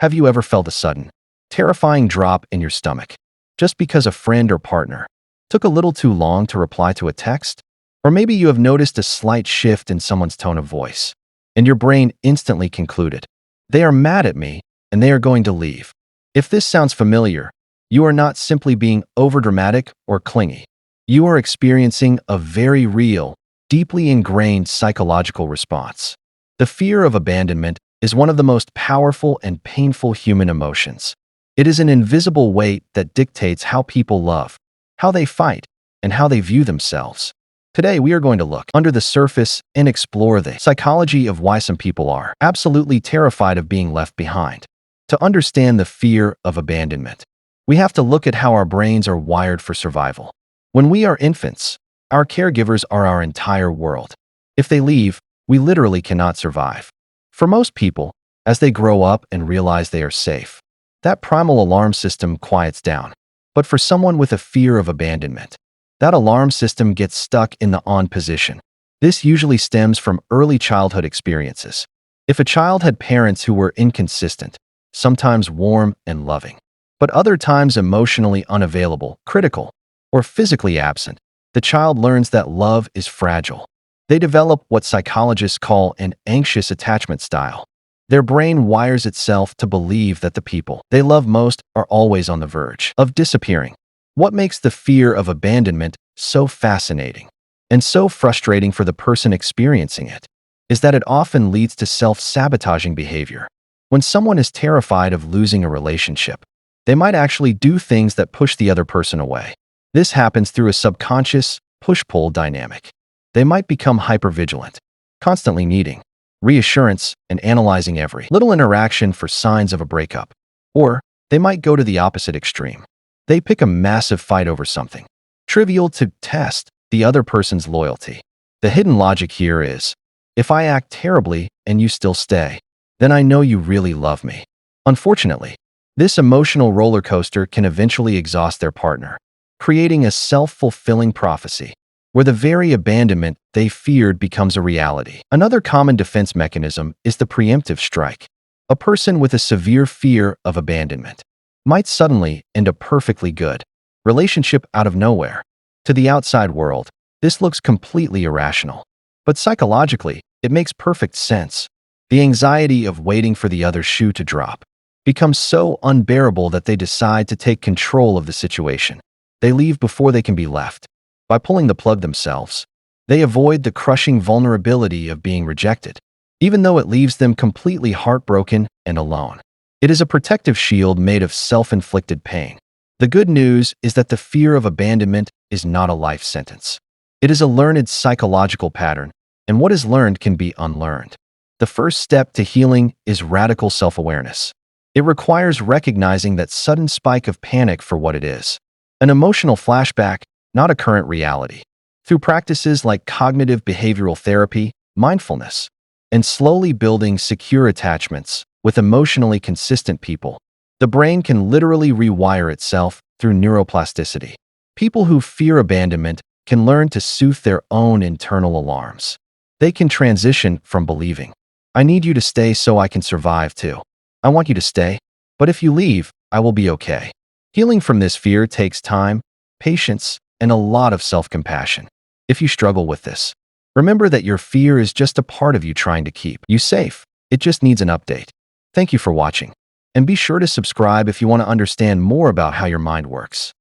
Have you ever felt a sudden, terrifying drop in your stomach just because a friend or partner took a little too long to reply to a text? Or maybe you have noticed a slight shift in someone's tone of voice, and your brain instantly concluded, they are mad at me and they are going to leave. If this sounds familiar, you are not simply being overdramatic or clingy. You are experiencing a very real, deeply ingrained psychological response. The fear of abandonment is one of the most powerful and painful human emotions. It is an invisible weight that dictates how people love, how they fight, and how they view themselves. Today, we are going to look under the surface and explore the psychology of why some people are absolutely terrified of being left behind. To understand the fear of abandonment, we have to look at how our brains are wired for survival. When we are infants, our caregivers are our entire world. If they leave, we literally cannot survive. For most people, as they grow up and realize they are safe, that primal alarm system quiets down. But for someone with a fear of abandonment, that alarm system gets stuck in the on position. This usually stems from early childhood experiences. If a child had parents who were inconsistent, sometimes warm and loving, but other times emotionally unavailable, critical, or physically absent, the child learns that love is fragile. They develop what psychologists call an anxious attachment style. Their brain wires itself to believe that the people they love most are always on the verge of disappearing. What makes the fear of abandonment so fascinating and so frustrating for the person experiencing it is that it often leads to self-sabotaging behavior. When someone is terrified of losing a relationship, they might actually do things that push the other person away. This happens through a subconscious push-pull dynamic. They might become hypervigilant, constantly needing reassurance and analyzing every little interaction for signs of a breakup. Or they might go to the opposite extreme. They pick a massive fight over something trivial to test the other person's loyalty. The hidden logic here is, if I act terribly and you still stay, then I know you really love me. Unfortunately, this emotional roller coaster can eventually exhaust their partner, creating a self-fulfilling prophecy where the very abandonment they feared becomes a reality. Another common defense mechanism is the preemptive strike. A person with a severe fear of abandonment might suddenly end a perfectly good relationship out of nowhere. To the outside world, this looks completely irrational. But psychologically, it makes perfect sense. The anxiety of waiting for the other shoe to drop becomes so unbearable that they decide to take control of the situation. They leave before they can be left. By pulling the plug themselves, they avoid the crushing vulnerability of being rejected, even though it leaves them completely heartbroken and alone. It is a protective shield made of self-inflicted pain. The good news is that the fear of abandonment is not a life sentence. It is a learned psychological pattern, and what is learned can be unlearned. The first step to healing is radical self-awareness. It requires recognizing that sudden spike of panic for what it is, an emotional flashback, not a current reality. Through practices like cognitive behavioral therapy, mindfulness, and slowly building secure attachments with emotionally consistent people, the brain can literally rewire itself through neuroplasticity. People who fear abandonment can learn to soothe their own internal alarms. They can transition from believing, I need you to stay so I can survive too, I want you to stay, but if you leave, I will be okay. Healing from this fear takes time, patience, and a lot of self-compassion. If you struggle with this, remember that your fear is just a part of you trying to keep you safe. It just needs an update. Thank you for watching, and be sure to subscribe if you want to understand more about how your mind works.